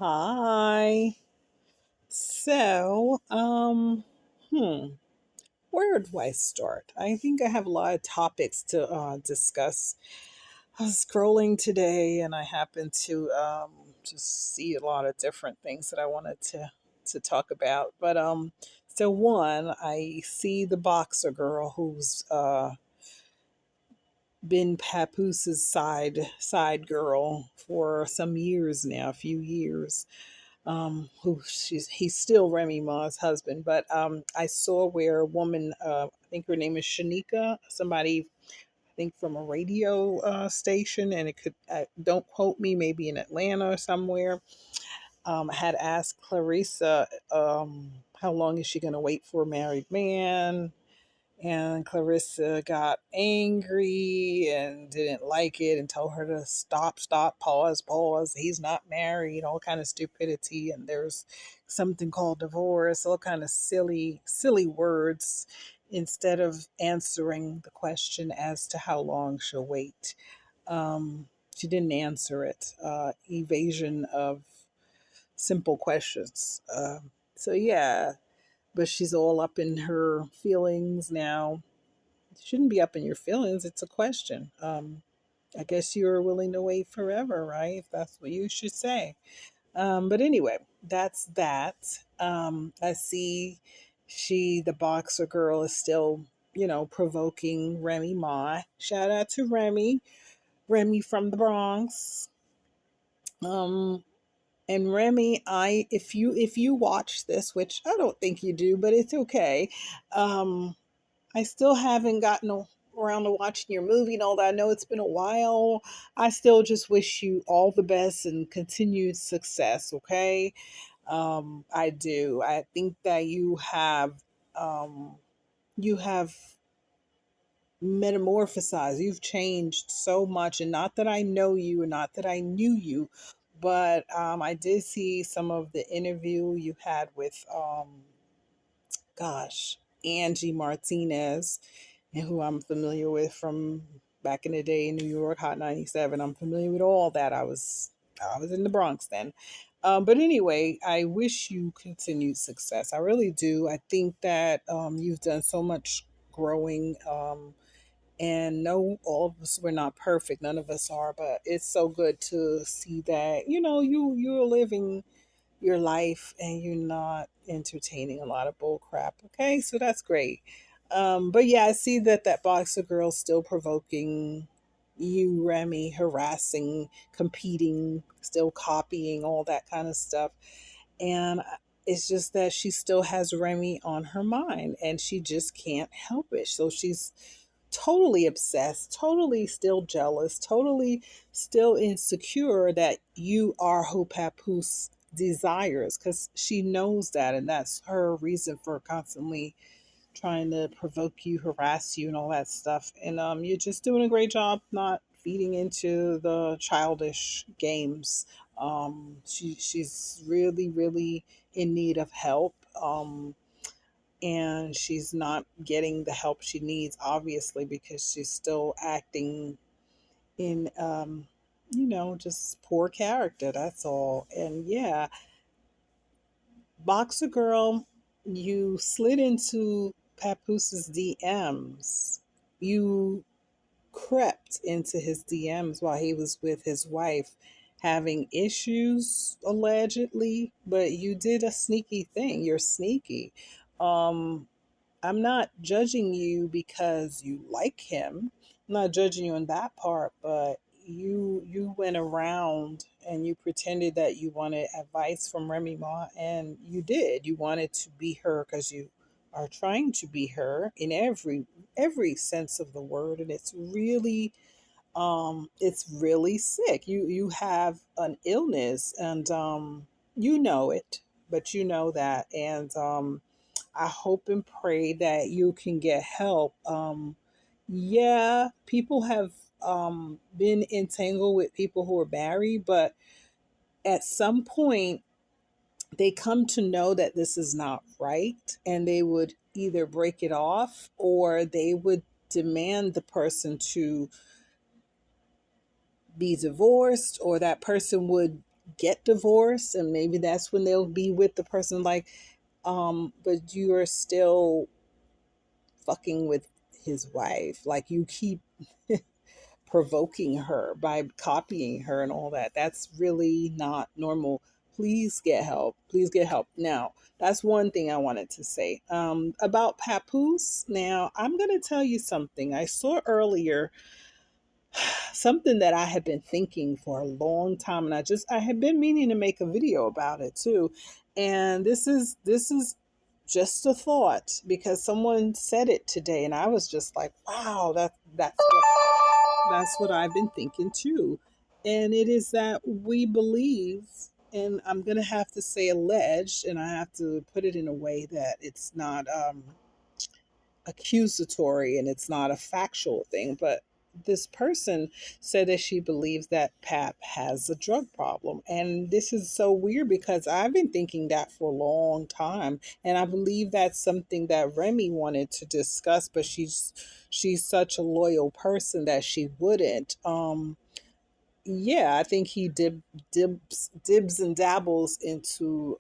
Hi. So, where do I start? I think I have a lot of topics to discuss. I was scrolling today and I happened to just see a lot of different things that I wanted to talk about. So one, I see the boxer girl who's been Papooses side girl for some years now, a few years. Who he's still Remy Ma's husband. But I saw where a woman, I think her name is Shanika, somebody I think from a radio station, and it could don't quote me, maybe in Atlanta or somewhere. Had asked Clarissa, how long is she going to wait for a married man? And Clarissa got angry and didn't like it and told her to stop, pause. He's not married, all kind of stupidity. And there's something called divorce, all kind of silly words instead of answering the question as to how long she'll wait. She didn't answer it. Evasion of simple questions. So yeah, but she's all up in her feelings now. You shouldn't be up in your feelings. It's a question. I guess you're willing to wait forever, right? If that's what you should say. But anyway, that's that. I see the boxer girl, is still, provoking Remy Ma. Shout out to Remy from the Bronx. Um, and Remy, if you watch this, which I don't think you do, but it's okay. Um, I still haven't around to watching your movie and all that. I know it's been a while. I still just wish you all the best and continued success, okay? I do. I think that you have metamorphosized. You've changed so much, and not that I know you and not that I knew you, but I did see some of the interview you had with gosh, Angie Martinez, and who I'm familiar with from back in the day in New York, Hot 97. I'm familiar with all that. I was in the Bronx then. But anyway, I wish you continued success. I really do. I think that you've done so much growing. And no, all of us, we're not perfect. None of us are, but it's so good to see that you're living your life and you're not entertaining a lot of bull crap. Okay, so that's great. But yeah, I see that boxer girl's still provoking you, Remy, harassing, competing, still copying, all that kind of stuff. And it's just that she still has Remy on her mind and she just can't help it. So she's totally obsessed, totally still jealous, totally still insecure that you are who Papoose desires because she knows that, and that's her reason for constantly trying to provoke you, harass you, and all that stuff. And you're just doing a great job not feeding into the childish games. She's really, really in need of help. And she's not getting the help she needs, obviously, because she's still acting in, just poor character. That's all. And yeah, Boxer Girl, you slid into Papooses DMs. You crept into his DMs while he was with his wife having issues allegedly, but you did a sneaky thing. You're sneaky. Um I'm not judging you because you like him. I'm not judging you on that part, but you went around and you pretended that you wanted advice from Remy Ma, and you did. You wanted to be her because you are trying to be her in every sense of the word, and it's really sick. You have an illness, and you know it, but you know that, and I hope and pray that you can get help. Yeah, people have been entangled with people who are married, but at some point they come to know that this is not right, and they would either break it off or they would demand the person to be divorced, or that person would get divorced, and maybe that's when they'll be with the person. Like, but you are still fucking with his wife. Like, you keep provoking her by copying her and all that. That's really not normal. Please get help. Please get help. Now, that's one thing I wanted to say. About Papoose, now I'm going to tell you something. I saw earlier something that I had been thinking for a long time, and I had been meaning to make a video about it too. And this is just a thought because someone said it today, and I was just like, wow, that's what I've been thinking too. And it is that we believe, and I'm gonna have to say alleged, and I have to put it in a way that it's not accusatory and it's not a factual thing, but this person said that she believes that Pap has a drug problem. And this is so weird because I've been thinking that for a long time. And I believe that's something that Remy wanted to discuss, but she's such a loyal person that she wouldn't. Yeah, I think he dibs and dabbles into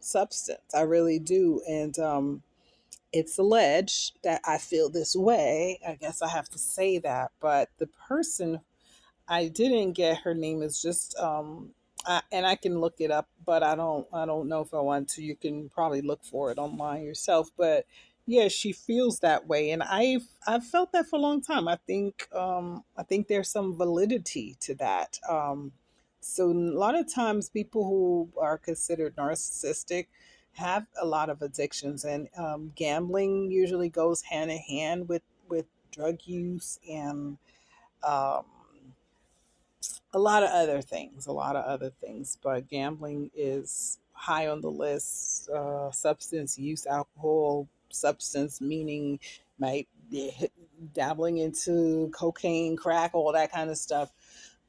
substance. I really do. And it's alleged that I feel this way. I guess I have to say that. But the person, I didn't get her name, is just and I can look it up, but I don't know if I want to. You can probably look for it online yourself. But yeah, she feels that way, and I've felt that for a long time. I think there's some validity to that. So a lot of times people who are considered narcissistic have a lot of addictions, and gambling usually goes hand in hand with drug use and um, a lot of other things, but gambling is high on the list. Substance use, alcohol, substance meaning might be dabbling into cocaine, crack, all that kind of stuff.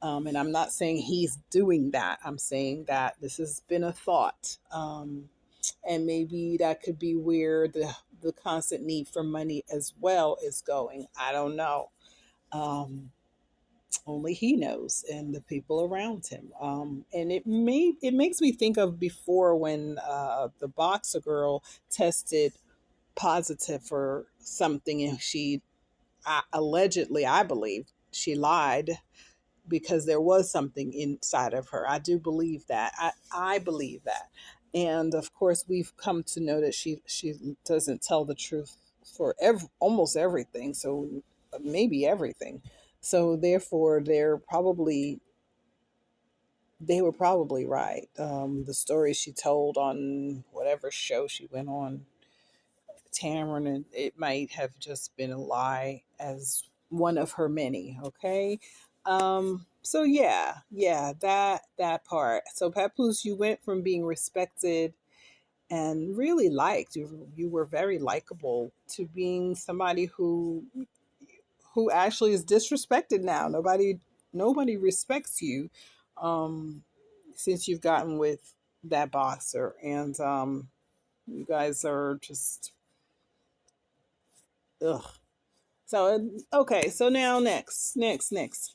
And I'm not saying he's doing that. I'm saying that this has been a thought. And maybe that could be where the constant need for money as well is going. I don't know. Um, Only he knows and the people around him. And it makes me think of before when the boxer girl tested positive for something, and she allegedly, I believe, she lied because there was something inside of her. I do believe that. I believe that. And of course, we've come to know that she doesn't tell the truth for almost everything. So maybe everything. So therefore, they were probably right. The story she told on whatever show she went on, Tamron, and it might have just been a lie as one of her many. Okay. So yeah, that part. So Papoose, you went from being respected and really liked, you were very likable, to being somebody who actually is disrespected now. Nobody respects you um since you've gotten with that boxer, and you guys are just ugh. So okay, so now next,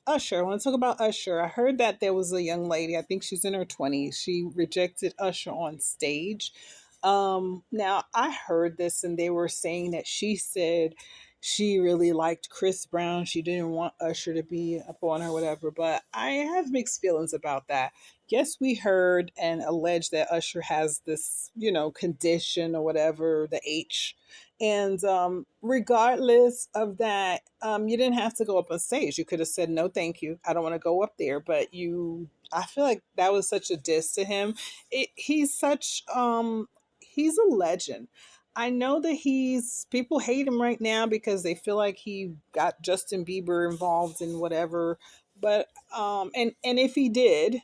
Usher. I want to talk about Usher. I heard that there was a young lady. I think she's in her 20s. She rejected Usher on stage. Now I heard this, and they were saying that she said she really liked Chris Brown. She didn't want Usher to be up on her, whatever. But I have mixed feelings about that. Yes, we heard and alleged that Usher has this, condition or whatever, the H, and regardless of that, you didn't have to go up on stage. You could have said, no, thank you. I don't want to go up there. But I feel like that was such a diss to him. He's a legend. I know that people hate him right now because they feel like he got Justin Bieber involved in whatever. But, and if he did,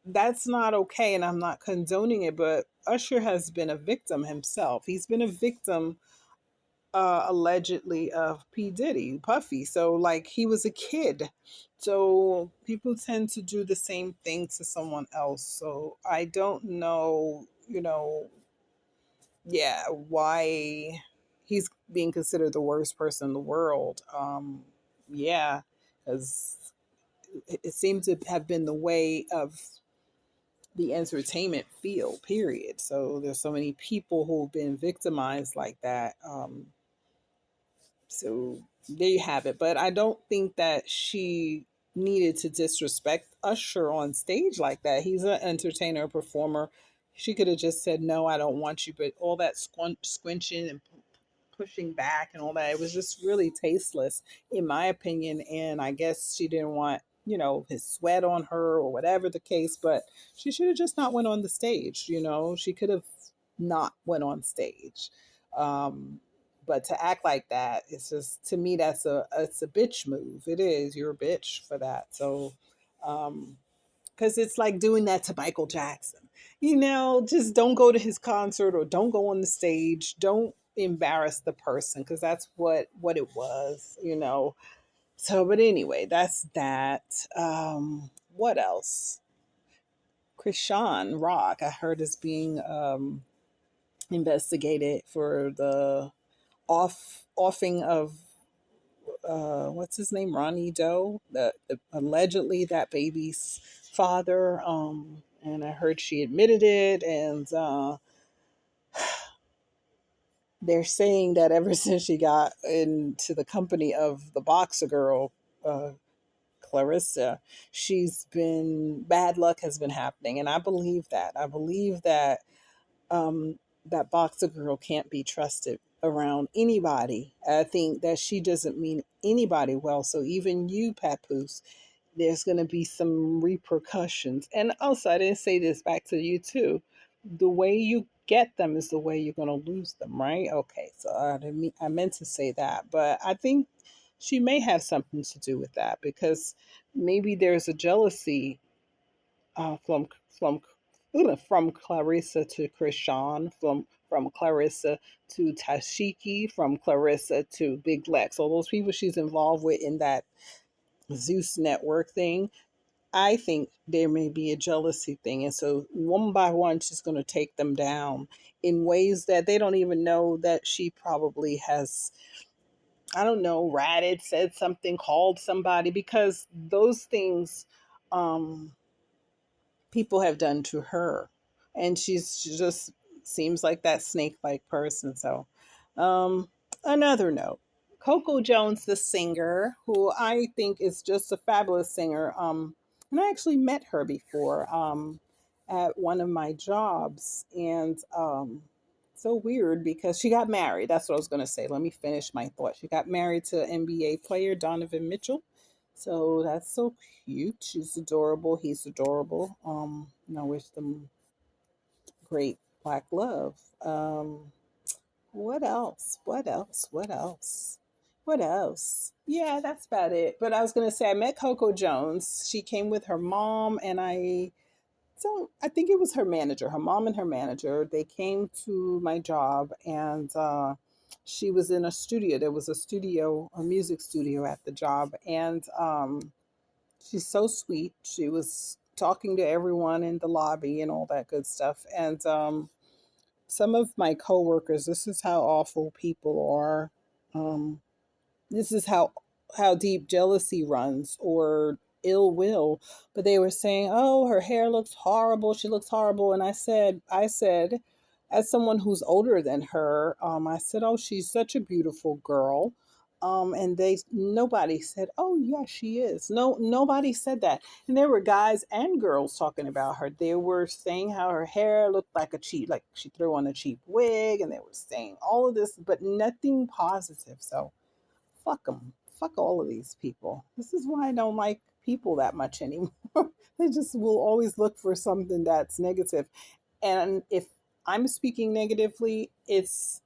that's not okay. And I'm not condoning it, but Usher has been a victim himself. He's been a victim, allegedly, of P. Diddy, Puffy. So, like, he was a kid. So, people tend to do the same thing to someone else. So, I don't know, yeah, why he's being considered the worst person in the world. Yeah, because it seems to have been the way of the entertainment field, period. So there's so many people who've been victimized like that. So there you have it. But I don't think that she needed to disrespect Usher on stage like that. He's an entertainer, performer. She could have just said, "No, I don't want you." But all that squinching and pushing back and all that, it was just really tasteless, in my opinion. And I guess she didn't want, his sweat on her or whatever the case. But she should have just not went on the stage. She could have not went on stage. Um, but to act like that, it's just, to me, it's a bitch move. It is. You're a bitch for that. So, because it's like doing that to Michael Jackson. Just don't go to his concert or don't go on the stage. Don't embarrass the person, because that's what it was. So, but anyway, that's that. What else? Chrisean Rock, I heard, is being investigated for the offing of what's his name, Ronnie Doe, allegedly that baby's father. And I heard she admitted it, and they're saying that ever since she got into the company of the boxer girl, uh, Clarissa, she's been bad luck has been happening, and I believe that. I believe um, that boxer girl can't be trusted around anybody. I think that she doesn't mean anybody well. So even you, Papoose, there's going to be some repercussions. And also, I didn't say this, back to you too. The way you get them is the way you're going to lose them, right? Okay, so I meant to say that, but I think she may have something to do with that, because maybe there's a jealousy from from Clarissa to Chrisean, from Clarissa to Tashiki, from Clarissa to Big Lex. All those people she's involved with in that Zeus network thing. I think there may be a jealousy thing. And so one by one, she's going to take them down in ways that they don't even know that she probably has, I don't know, ratted, said something, called somebody, because those things people have done to her. And she just seems like that snake like person. So, um, another note, Coco Jones, the singer, who I think is just a fabulous singer. And I actually met her before at one of my jobs. And so weird, because she got married. That's what I was going to say. Let me finish my thought. She got married to NBA player Donovan Mitchell. So that's so cute. She's adorable. He's adorable. Wish them great black love. What else? What else? What else? What else? Yeah, that's about it. But I was gonna say, I met Coco Jones. She came with her mom, and I think it was her manager, her mom and her manager. They came to my job, and she was in a studio. There was a studio, a music studio at the job, and she's so sweet. She was talking to everyone in the lobby and all that good stuff. And some of my coworkers, this is how awful people are. Um, this is how deep jealousy runs, or ill will. But they were saying, "Oh, her hair looks horrible. She looks horrible." And I said, as someone who's older than her, I said, "Oh, she's such a beautiful girl." And nobody said, "Oh, yeah, she is." No, nobody said that. And there were guys and girls talking about her. They were saying how her hair looked like she threw on a cheap wig, and they were saying all of this, but nothing positive. So fuck them. Fuck all of these people. This is why I don't like people that much anymore. They just will always look for something that's negative. And if I'm speaking negatively, it's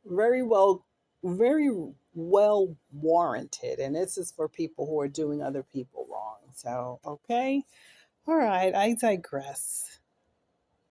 very well, very well warranted. And this is for people who are doing other people wrong. So, okay. All right. I digress.